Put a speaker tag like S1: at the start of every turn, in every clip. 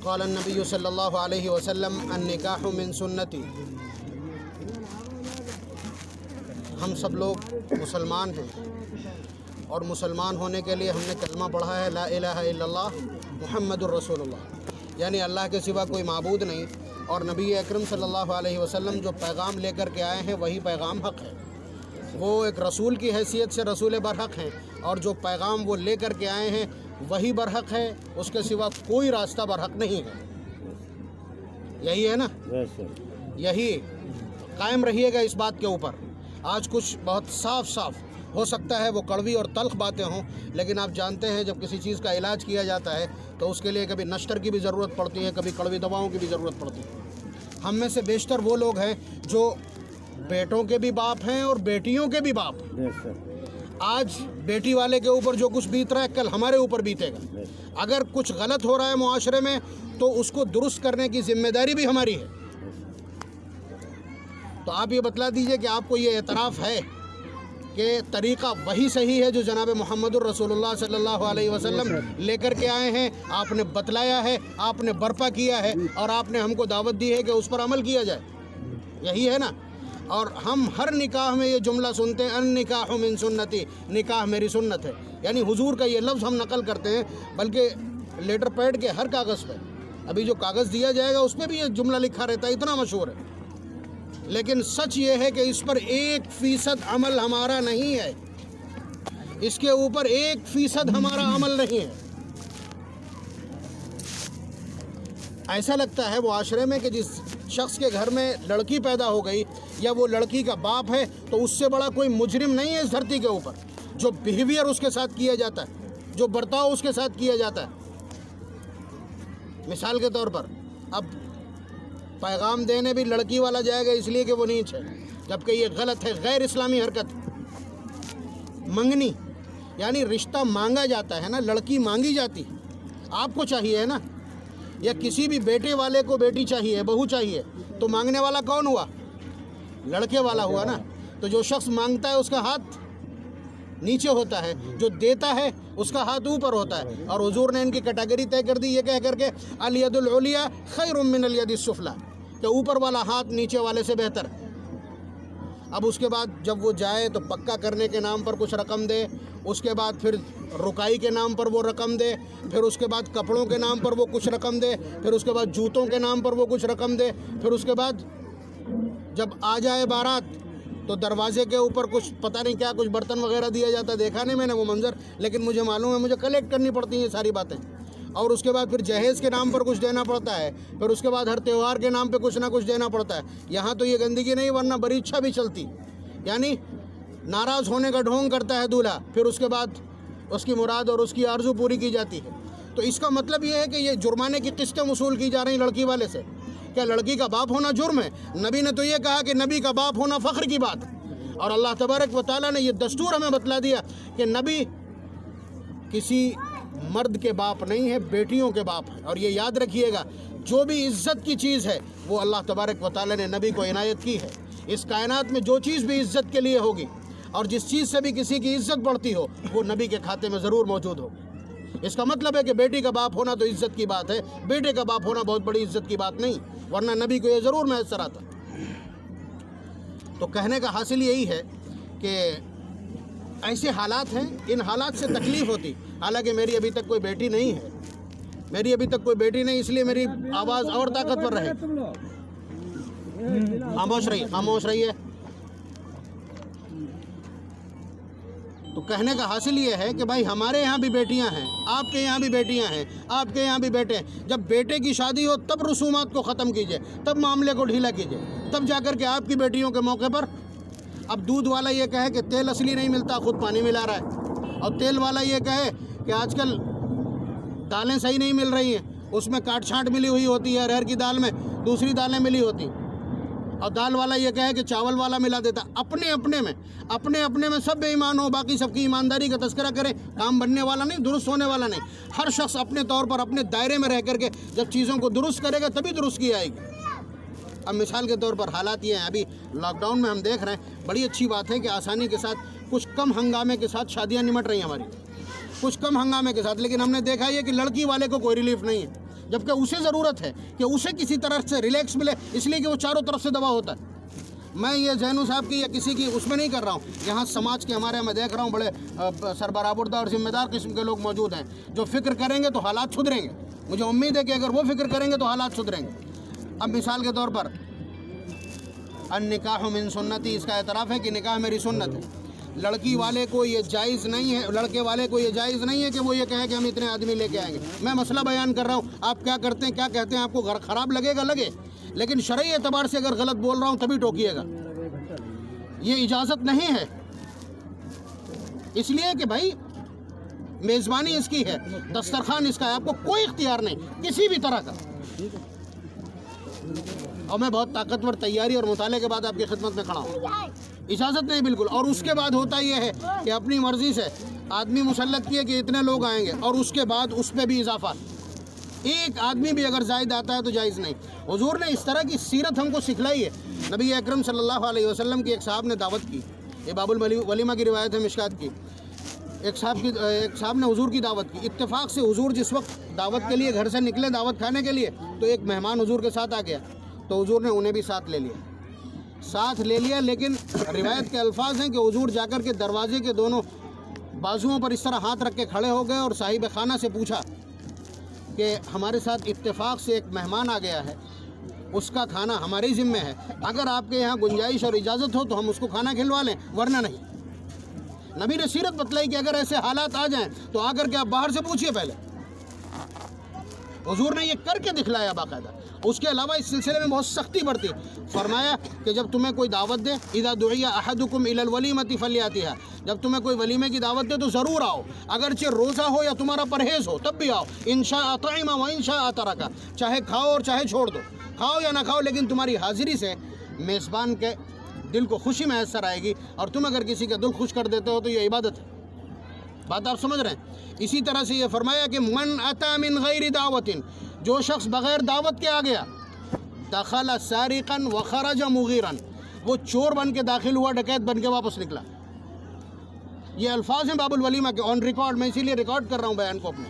S1: قال النبی صلی اللہ علیہ وسلم النکاح من سنتی۔ ہم سب لوگ مسلمان ہیں اور مسلمان ہونے کے لیے ہم نے کلمہ پڑھا ہے لا الہ الا اللہ محمد الرسول اللہ، یعنی اللہ کے سوا کوئی معبود نہیں، اور نبی اکرم صلی اللہ علیہ وسلم جو پیغام لے کر کے آئے ہیں وہی پیغام حق ہے۔ وہ ایک رسول کی حیثیت سے رسول برحق ہیں، اور جو پیغام وہ لے کر کے آئے ہیں وہی برحق ہے، اس کے سوا کوئی راستہ برحق نہیں ہے۔ یہی ہے نا، یہی قائم رہیے گا اس بات کے اوپر۔ آج کچھ بہت صاف ہو سکتا ہے وہ کڑوی اور تلخ باتیں ہوں، لیکن آپ جانتے ہیں جب کسی چیز کا علاج کیا جاتا ہے تو اس کے لیے کبھی نشتر کی بھی ضرورت پڑتی ہے، کبھی کڑوی دواؤں کی بھی ضرورت پڑتی ہے۔ ہم میں سے بیشتر وہ لوگ ہیں جو بیٹوں کے بھی باپ ہیں اور بیٹیوں کے بھی باپ ہیں۔ آج بیٹی والے کے اوپر جو کچھ بیت رہا ہے کل ہمارے اوپر بیتے گا۔ اگر کچھ غلط ہو رہا ہے معاشرے میں تو اس کو درست کرنے کی ذمہ داری بھی ہماری ہے۔ تو آپ یہ بتلا دیجئے کہ آپ کو یہ اعتراف ہے کہ طریقہ وہی صحیح ہے جو جناب محمد الرسول اللہ صلی اللہ علیہ وسلم لے کر کے آئے ہیں، آپ نے بتلایا ہے، آپ نے برپا کیا ہے، اور آپ نے ہم کو دعوت دی ہے کہ اس پر عمل کیا جائے۔ یہی ہے نا۔ اور ہم ہر نکاح میں یہ جملہ سنتے ہیں النکاح من سنتی، نکاح میری سنت ہے، یعنی حضور کا یہ لفظ ہم نقل کرتے ہیں، بلکہ لیٹر پیڈ کے ہر کاغذ پہ، ابھی جو کاغذ دیا جائے گا اس پہ بھی یہ جملہ لکھا رہتا ہے، اتنا مشہور ہے۔ لیکن سچ یہ ہے کہ اس پر 1% عمل ہمارا نہیں ہے، اس کے اوپر 1% ہمارا عمل نہیں ہے۔ ایسا لگتا ہے معاشرے میں کہ جس شخص کے گھر میں لڑکی پیدا ہو گئی یا وہ لڑکی کا باپ ہے تو اس سے بڑا کوئی مجرم نہیں ہے اس دھرتی کے اوپر۔ جو بیہیویئر اس کے ساتھ کیا جاتا ہے، جو برتاؤ اس کے ساتھ کیا جاتا ہے، مثال کے طور پر اب پیغام دینے بھی لڑکی والا جائے گا اس لیے کہ وہ نیچ ہے، جبکہ یہ غلط ہے، غیر اسلامی حرکت۔ منگنی یعنی رشتہ مانگا جاتا ہے نا، لڑکی مانگی جاتی، آپ کو چاہیے ہے نا، یا کسی بھی بیٹے والے کو بیٹی چاہیے، بہو چاہیے، تو مانگنے والا کون ہوا؟ لڑکے والا ہوا نا۔ تو جو شخص مانگتا ہے اس کا ہاتھ نیچے ہوتا ہے، جو دیتا ہے اس کا ہاتھ اوپر ہوتا ہے، اور حضور نے ان کی کیٹیگری طے کر دی یہ کہہ کر کے الید العلیٰ خیر من الید السفلیٰ، کہ اوپر والا ہاتھ نیچے والے سے بہتر ہے۔ اب اس کے بعد جب وہ جائے تو پکا کرنے کے نام پر کچھ رقم دے، اس کے بعد پھر رکائی کے نام پر وہ رقم دے، پھر اس کے بعد کپڑوں کے نام پر وہ کچھ رقم دے، پھر اس کے بعد جوتوں کے نام پر وہ کچھ رقم دے، پھر اس کے بعد جب آ جائے بارات تو دروازے کے اوپر کچھ پتہ نہیں کیا کچھ برتن وغیرہ دیا جاتا ہے۔ دیکھا نہیں میں نے وہ منظر، لیکن مجھے معلوم ہے، مجھے کلیکٹ کرنی پڑتی ہیں یہ ساری باتیں۔ اور اس کے بعد پھر جہیز کے نام پر کچھ دینا پڑتا ہے، پھر اس کے بعد ہر تہوار کے نام پہ کچھ نہ کچھ دینا پڑتا ہے۔ یہاں تو یہ گندگی نہیں، ورنہ بڑی اچھا بھی چلتی، یعنی ناراض ہونے کا ڈھونگ کرتا ہے دولہا، پھر اس کے بعد اس کی مراد اور اس کی آرزو پوری کی جاتی ہے۔ تو اس کا مطلب یہ ہے کہ یہ جرمانے کی قسطیں وصول کی جا رہی لڑکی والے سے۔ کیا لڑکی کا باپ ہونا جرم ہے؟ نبی نے تو یہ کہا کہ نبی کا باپ ہونا فخر کی بات ہے، اور اللہ تبارک و تعالیٰ نے یہ دستور ہمیں بتلا دیا کہ نبی کسی مرد کے باپ نہیں ہے، بیٹیوں کے باپ ہیں۔ اور یہ یاد رکھیے گا، جو بھی عزت کی چیز ہے وہ اللہ تبارک و تعالیٰ نے نبی کو عنایت کی ہے۔ اس کائنات میں جو چیز بھی عزت کے لیے ہوگی اور جس چیز سے بھی کسی کی عزت بڑھتی ہو وہ نبی کے کھاتے میں ضرور موجود ہوگی۔ اس کا مطلب ہے کہ بیٹی کا باپ ہونا تو عزت کی بات ہے، بیٹے کا باپ ہونا بہت بڑی عزت کی بات نہیں، ورنہ نبی کو یہ ضرور میسر آتا۔ تو کہنے کا حاصل یہی ہے کہ ایسے حالات ہیں، ان حالات سے تکلیف ہوتی۔ حالانکہ میری ابھی تک کوئی بیٹی نہیں ہے، میری ابھی تک کوئی بیٹی نہیں، اس لیے میری آواز اور طاقتور رہے۔ خاموش رہیے، خاموش رہیے۔ تو کہنے کا حاصل یہ ہے کہ بھائی ہمارے یہاں بھی بیٹیاں ہیں، آپ کے یہاں بھی بیٹیاں ہیں، آپ کے یہاں بھی بیٹے ہیں۔ جب بیٹے کی شادی ہو تب رسومات کو ختم کیجئے، تب معاملے کو ڈھیلا کیجئے، تب جا کر کے آپ کی بیٹیوں کے موقع پر اب دودھ والا یہ کہے کہ تیل اصلی نہیں ملتا، خود پانی ملا رہا ہے، اور تیل والا یہ کہے کہ آج کل دالیں صحیح نہیں مل رہی ہیں، اس میں کاٹ چھانٹ ملی ہوئی ہوتی ہے، ارہر کی دال میں دوسری دالیں ملی ہوتی ہیں، اور دال والا یہ کہے کہ چاول والا ملا دیتا۔ اپنے اپنے میں سب بے ایمان ہو، باقی سب کی ایمانداری کا تذکرہ کریں، کام بننے والا نہیں، درست ہونے والا نہیں۔ ہر شخص اپنے طور پر اپنے دائرے میں رہ کر کے جب چیزوں کو درست کرے گا تبھی درست کی آئے گی۔ اب مثال کے طور پر حالات یہ ہیں، ابھی لاک ڈاؤن میں ہم دیکھ رہے ہیں، بڑی اچھی بات ہے کہ آسانی کے ساتھ کچھ کم ہنگامے کے ساتھ شادیاں نمٹ رہی ہیں ہماری، کچھ کم ہنگامے کے ساتھ، لیکن ہم نے دیکھا یہ کہ لڑکی والے کو کوئی ریلیف نہیں ہے۔ جبکہ اسے ضرورت ہے کہ اسے کسی طرح سے ریلیکس ملے، اس لیے کہ وہ چاروں طرف سے دبا ہوتا ہے۔ میں یہ زینو صاحب کی یا کسی کی اس میں نہیں کر رہا ہوں، یہاں سماج کے ہمارے میں دیکھ رہا ہوں بڑے سربراہ اور ذمہ دار قسم کے لوگ موجود ہیں جو فکر کریں گے تو حالات سدھریں گے۔ مجھے امید ہے کہ اگر وہ فکر کریں گے تو حالات سدھریں گے۔ اب مثال کے طور پر النکاح من سنتی، اس کا اعتراف ہے کہ نکاح میری سنت ہے۔ لڑکی والے کو یہ جائز نہیں ہے، لڑکے والے کو یہ جائز نہیں ہے کہ وہ یہ کہے کہ ہم اتنے آدمی لے کے آئیں گے۔ میں مسئلہ بیان کر رہا ہوں، آپ کیا کرتے ہیں کیا کہتے ہیں، آپ کو گھر خراب لگے گا لگے، لیکن شرعی اعتبار سے اگر غلط بول رہا ہوں تبھی ٹوکیے گا۔ یہ اجازت نہیں ہے، اس لیے کہ بھائی میزبانی اس کی ہے، دسترخوان اس کا ہے، آپ کو کوئی اختیار نہیں کسی بھی طرح کا۔ اور میں بہت طاقتور تیاری اور مطالعے کے بعد آپ کی خدمت میں کھڑا ہوں، اجازت نہیں بالکل۔ اور اس کے بعد ہوتا یہ ہے کہ اپنی مرضی سے آدمی مسلط کیے کہ اتنے لوگ آئیں گے، اور اس کے بعد اس پہ بھی اضافہ، ایک آدمی بھی اگر زائد آتا ہے تو جائز نہیں۔ حضور نے اس طرح کی سیرت ہم کو سکھلائی ہے۔ نبی اکرم صلی اللہ علیہ وسلم کی ایک صاحب نے دعوت کی، یہ باب الولیمہ کی روایت ہے مشکات کی۔ ایک صاحب نے حضور کی دعوت کی، اتفاق سے حضور جس وقت دعوت کے لیے گھر سے نکلے دعوت کھانے کے لیے تو ایک مہمان حضور کے ساتھ آ گیا، تو حضور نے انہیں بھی ساتھ لے لیا، لیکن روایت کے الفاظ ہیں کہ حضور جا کر کے دروازے کے دونوں بازوؤں پر اس طرح ہاتھ رکھ کے کھڑے ہو گئے اور صاحب خانہ سے پوچھا کہ ہمارے ساتھ اتفاق سے ایک مہمان آ گیا ہے، اس کا کھانا ہمارے ذمہ ہے، اگر آپ کے یہاں گنجائش اور اجازت ہو تو ہم اس کو کھانا کھلوا لیں، ورنہ نہیں۔ نبی نے سیرت بتلائی کہ اگر ایسے حالات آ جائیں تو آ کر کے آپ باہر سے پوچھئے پہلے۔ حضور نے یہ کر کے دکھلایا باقاعدہ۔ اس کے علاوہ اس سلسلے میں بہت سختی برتی، فرمایا کہ جب تمہیں کوئی دعوت دے، اذا دعی احدکم الی الولیمۃ فلیاتھا، جب تمہیں کوئی ولیمے کی دعوت دے تو ضرور آؤ، اگرچہ روزہ ہو یا تمہارا پرہیز ہو تب بھی آؤ، ان شاء اطعم و ان شاء ترک، چاہے کھاؤ اور چاہے چھوڑ دو، کھاؤ یا نہ کھاؤ، لیکن تمہاری حاضری سے میزبان کے دل کو خوشی میسر آئے گی، اور تم اگر کسی کا دل خوش کر دیتے ہو تو یہ عبادت ہے۔ بات آپ سمجھ رہے ہیں؟ اسی طرح سے یہ فرمایا کہ من اتی من غیر دعوت، جو شخص بغیر دعوت کے آ گیا، دخل سارقا وخرج مغیرا، وہ چور بن کے داخل ہوا، ڈکیت بن کے واپس نکلا۔ یہ الفاظ ہیں باب الولیمہ کے آن ریکارڈ، میں اسی لیے ریکارڈ کر رہا ہوں بیان کو اپنے۔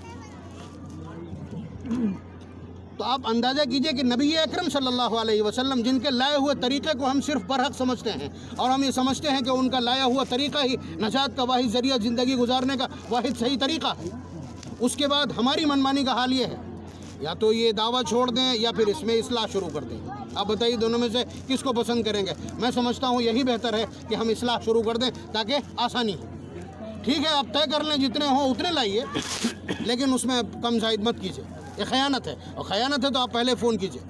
S1: تو آپ اندازہ کیجئے کہ نبی اکرم صلی اللہ علیہ وسلم جن کے لائے ہوئے طریقے کو ہم صرف برحق سمجھتے ہیں، اور ہم یہ سمجھتے ہیں کہ ان کا لایا ہوا طریقہ ہی نجات کا واحد ذریعہ، زندگی گزارنے کا واحد صحیح طریقہ ہے، اس کے بعد ہماری منمانی کا حال یہ ہے یا تو یہ دعویٰ چھوڑ دیں یا پھر اس میں اصلاح شروع کر دیں۔ آپ بتائیے دونوں میں سے کس کو پسند کریں گے؟ میں سمجھتا ہوں یہی بہتر ہے کہ ہم اصلاح شروع کر دیں تاکہ آسانی ہو۔ ٹھیک ہے، آپ طے کر لیں جتنے ہوں اتنے لائیے، لیکن اس میں کم زائد مت کیجیے، یہ خیانت ہے، اور خیانت ہے تو آپ پہلے فون کیجیے۔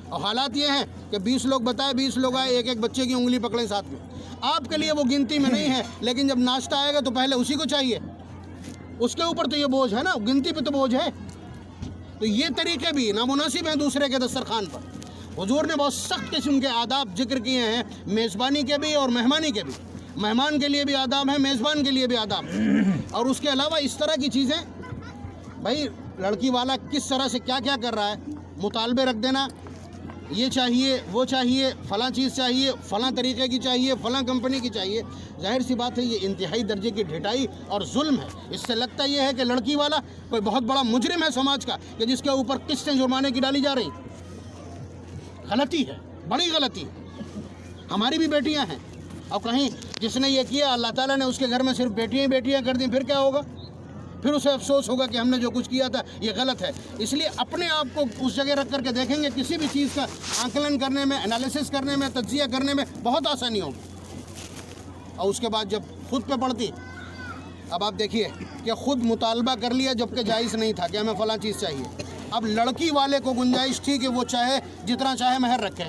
S1: اور حالات یہ ہیں کہ 20 لوگ بتائے، 20 لوگ آئے، ایک ایک بچے کی انگلی پکڑیں ساتھ میں، آپ کے لیے وہ گنتی میں نہیں ہے، لیکن جب ناشتہ آئے گا تو پہلے اسی کو چاہیے، اس کے اوپر تو یہ بوجھ ہے نا، گنتی پہ تو بوجھ ہے۔ تو یہ طریقے بھی نامناسب ہیں دوسرے کے دسترخوان پر۔ حضور نے بہت سخت قسم کے آداب ذکر کیے ہیں، میزبانی کے بھی اور مہمانی کے بھی۔ مہمان کے لیے بھی آداب ہیں، میزبان کے لیے بھی آداب ہیں، اور اس کے علاوہ اس طرح کی چیزیں، بھائی لڑکی والا کس طرح سے کیا کیا کر رہا ہے، مطالبے رکھ دینا، یہ چاہیے وہ چاہیے، فلاں چیز چاہیے، فلاں طریقے کی چاہیے، فلاں کمپنی کی چاہیے، ظاہر سی بات ہے یہ انتہائی درجے کی ڈھٹائی اور ظلم ہے۔ اس سے لگتا یہ ہے کہ لڑکی والا کوئی بہت بڑا مجرم ہے سماج کا، کہ جس کے اوپر قسطیں جرمانے کی ڈالی جا رہی۔ غلطی ہے، بڑی غلطی ہے۔ ہماری بھی بیٹیاں ہیں، اور کہیں جس نے یہ کیا اللہ تعالیٰ نے اس کے گھر میں صرف بیٹیاں ہی بیٹیاں کر دیں، پھر کیا ہوگا؟ پھر اسے افسوس ہوگا کہ ہم نے جو کچھ کیا تھا یہ غلط ہے۔ اس لیے اپنے آپ کو اس جگہ رکھ کر کے دیکھیں گے، کسی بھی چیز کا آنکلن کرنے میں، انالیسس کرنے میں، تجزیہ کرنے میں بہت آسانی ہوگی۔ اور اس کے بعد جب خود پہ پڑتی، اب آپ دیکھیے کہ خود مطالبہ کر لیا جبکہ جائز نہیں تھا کہ ہمیں فلاں چیز چاہیے۔ اب لڑکی والے کو گنجائش تھی کہ وہ چاہے جتنا چاہے مہر رکھے،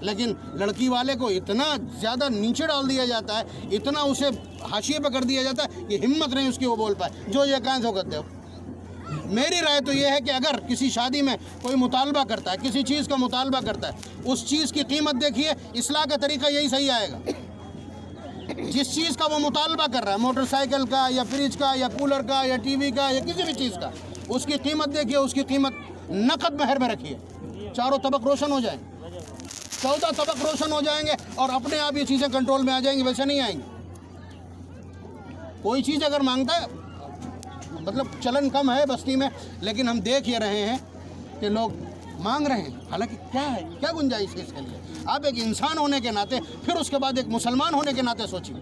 S1: لیکن لڑکی والے کو اتنا زیادہ نیچے ڈال دیا جاتا ہے، اتنا اسے حاشیے پہ کر دیا جاتا ہے کہ ہمت نہیں اس کی وہ بول پائے، جو یہ کہیں سو کرتے ہو۔ میری رائے تو یہ ہے کہ اگر کسی شادی میں کوئی مطالبہ کرتا ہے، کسی چیز کا مطالبہ کرتا ہے، اس چیز کی قیمت دیکھیے، اصلاح کا طریقہ یہی صحیح آئے گا۔ جس چیز کا وہ مطالبہ کر رہا ہے، موٹر سائیکل کا یا فریج کا یا کولر کا یا ٹی وی کا یا کسی بھی چیز کا، اس کی قیمت دیکھیے، اس کی قیمت نقد مہر میں رکھیے، چاروں طبق روشن ہو جائیں، 14 طبق روشن ہو جائیں گے، اور اپنے آپ یہ چیزیں کنٹرول میں آ جائیں گی، ویسے نہیں آئیں گی۔ کوئی چیز اگر مانگتا ہے مطلب چلن کم ہے بستی میں، لیکن ہم دیکھ یہ رہے ہیں کہ لوگ مانگ رہے ہیں. حالانکہ کیا ہے، کیا گنجائش ہے اس کے لیے؟ آپ ایک انسان ہونے کے ناطے، پھر اس کے بعد ایک مسلمان ہونے کے ناطے سوچیے.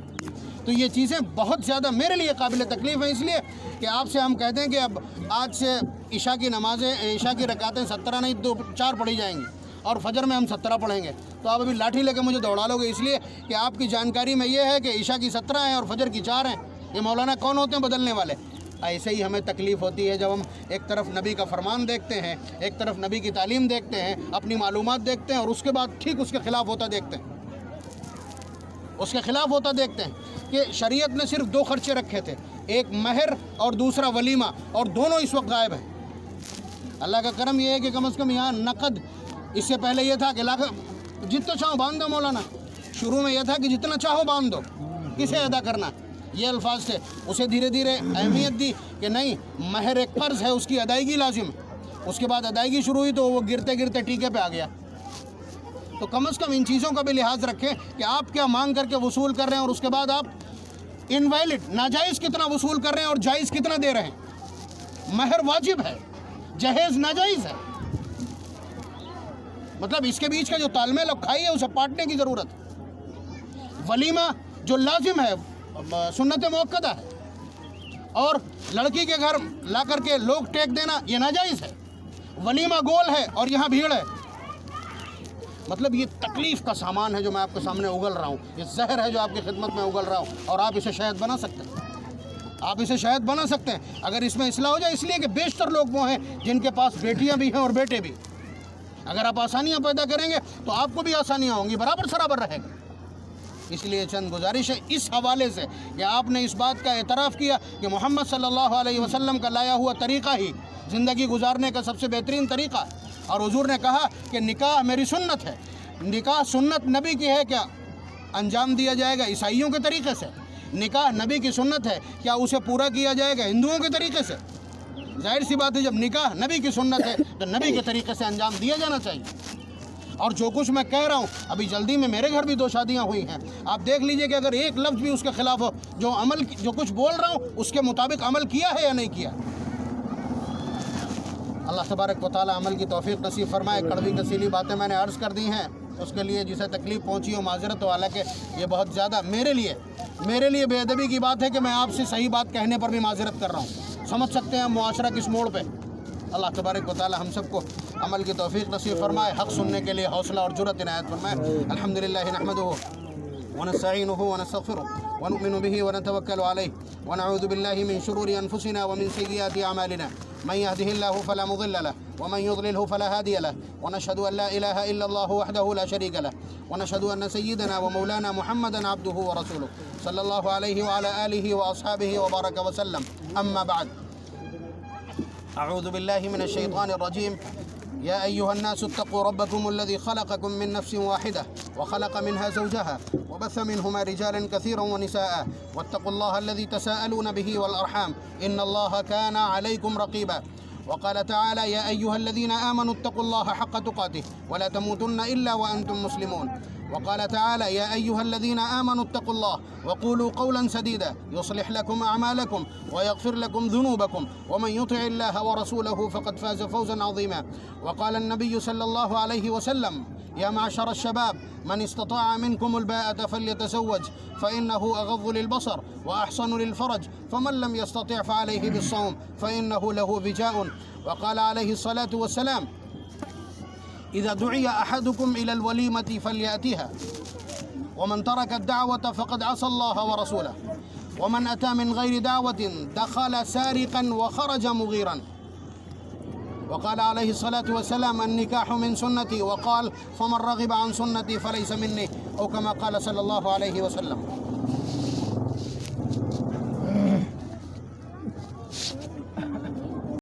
S1: تو یہ چیزیں بہت زیادہ میرے لیے قابل تکلیف ہیں، اس لیے کہ آپ سے ہم کہتے ہیں کہ اب آج سے عشاء کی نمازیں، عشاء کی رکعتیں 17 نہیں 4 پڑھی جائیں گی، اور فجر میں ہم 17 پڑھیں گے. تو آپ ابھی لاٹھی لے کے مجھے دوڑا لو گے، اس لیے کہ آپ کی جانکاری میں یہ ہے کہ عشاء کی 17 ہیں اور فجر کی 4 ہیں. یہ مولانا کون ہوتے ہیں بدلنے والے؟ ایسے ہی ہمیں تکلیف ہوتی ہے جب ہم ایک طرف نبی کا فرمان دیکھتے ہیں، ایک طرف نبی کی تعلیم دیکھتے ہیں، اپنی معلومات دیکھتے ہیں، اور اس کے بعد ٹھیک اس کے خلاف ہوتا دیکھتے ہیں. اس کے خلاف ہوتا دیکھتے ہیں کہ شریعت نے صرف 2 خرچے رکھے تھے، ایک مہر اور دوسرا ولیمہ، اور دونوں اس وقت غائب ہیں. اللہ کا کرم یہ ہے کہ کم از کم یہاں نقد، اس سے پہلے یہ تھا کہ جتنا چاہو باندھ دو مولانا. شروع میں یہ تھا کہ جتنا چاہو باندھ دو، کسے ادا کرنا، یہ الفاظ تھے. اسے دھیرے دھیرے اہمیت دی کہ نہیں، مہر ایک قرض ہے، اس کی ادائیگی لازم ہے. اس کے بعد ادائیگی شروع ہوئی تو وہ گرتے گرتے ٹیکے پہ آ گیا. تو کم از کم ان چیزوں کا بھی لحاظ رکھیں کہ آپ کیا مانگ کر کے وصول کر رہے ہیں، اور اس کے بعد آپ انویلڈ ناجائز کتنا وصول کر رہے ہیں اور جائز کتنا دے رہے ہیں. مہر واجب ہے، جہیز ناجائز ہے. مطلب اس کے بیچ کا جو تال میل اور کھائی ہے اسے پاٹنے کی ضرورت ہے. ولیمہ جو لازم ہے، سنت موقدہ ہے، اور لڑکی کے گھر لا کر کے لوگ ٹیک دینا یہ ناجائز ہے. ولیمہ گول ہے اور یہاں بھیڑ ہے. مطلب یہ تکلیف کا سامان ہے جو میں آپ کے سامنے اگل رہا ہوں، یہ زہر ہے جو آپ کی خدمت میں اگل رہا ہوں، اور آپ اسے شہد بنا سکتے ہیں. آپ اسے شہد بنا سکتے ہیں اگر اس میں اصلاح ہو جائے. اس لیے کہ بیشتر لوگ وہ ہیں جن کے پاس بیٹیاں بھی ہیں اور بیٹے بھی. اگر آپ آسانیاں پیدا کریں گے تو آپ کو بھی آسانیاں ہوں گی، برابر سرابر رہے گا. اس لیے چند گزارش ہے اس حوالے سے کہ آپ نے اس بات کا اعتراف کیا کہ محمد صلی اللہ علیہ وسلم کا لایا ہوا طریقہ ہی زندگی گزارنے کا سب سے بہترین طریقہ ہے. اور حضور نے کہا کہ نکاح میری سنت ہے. نکاح سنت نبی کی ہے، کیا انجام دیا جائے گا عیسائیوں کے طریقے سے؟ نکاح نبی کی سنت ہے، کیا اسے پورا کیا جائے گا ہندوؤں کے طریقے سے؟ ظاہر سی بات ہے جب نکاح نبی کی سنت ہے تو نبی کے طریقے سے انجام دیا جانا چاہیے. اور جو کچھ میں کہہ رہا ہوں، ابھی جلدی میں میرے گھر بھی 2 شادیاں ہوئی ہیں. آپ دیکھ لیجئے کہ اگر ایک لفظ بھی اس کے خلاف ہو، جو کچھ بول رہا ہوں اس کے مطابق عمل کیا ہے یا نہیں کیا. اللہ تبارک و تعالی عمل کی توفیق نصیب فرمائے. کڑوی کسیلی باتیں میں نے عرض کر دی ہیں، اس کے لیے جسے تکلیف پہنچی ہو معذرت ہو. حالانکہ یہ بہت زیادہ میرے لیے بے ادبی کی بات ہے کہ میں آپ سے صحیح بات کہنے پر بھی معذرت کر رہا ہوں. سمجھ سکتے ہیں معاشرہ کس موڑ پہ. اللہ تبارک و تعالی ہم سب کو عمل کی توفیق نصیب فرمائے، حق سننے کے لیے حوصلہ اور جرأت عنایت فرمائے. الحمدللہ نحمدہ ونستعینہ ونستغفرہ ونؤمن به ونتوکل علیہ ونعوذ باللہ من شرور انفسنا ومن سیئات اعمالنا. من يهده الله فلا مضل له ومن يضلله فلا هادي له ونشهد أن لا إله إلا الله وحده لا شريك له ونشهد أن سيدنا ومولانا محمدا عبده ورسوله صلى الله عليه وعلى آله وأصحابه وبارك وسلم. أما بعد، أعوذ بالله من الشيطان الرجيم. يا أيها الناس اتقوا ربكم الذي خلقكم من نفس واحدة وخلق منها زوجها وبث منهما رجالا كثيرا ونساء واتقوا الله الذي تساءلون به والأرحام إن الله كان عليكم رقيبا. وقال تعالى يا أيها الذين آمنوا اتقوا الله حق تقاته ولا تموتن إلا وأنتم مسلمون. وقال تعالى يا أيها الذين آمنوا اتقوا الله وقولوا قولا سديدا يصلح لكم أعمالكم ويغفر لكم ذنوبكم ومن يطع الله ورسوله فقد فاز فوزا عظيما. وقال النبي صلى الله عليه وسلم يا معشر الشباب من استطاع منكم الباءة فليتزوج فإنه أغض للبصر وأحصن للفرج فمن لم يستطع فعليه بالصوم فإنه له وجاء. وقال عليه الصلاة والسلام إذا دعي أحدكم إلى الوليمة فليأتها ومن ترك الدعوة فقد عصى الله ورسوله ومن أتى من غير دعوة دخل سارقا وخرج مغيرا. وقال عليه الصلاة والسلام النكاح من سنتي وقال فمن رغب عن سنتي فليس مني، أو كما قال صلى الله عليه وسلم.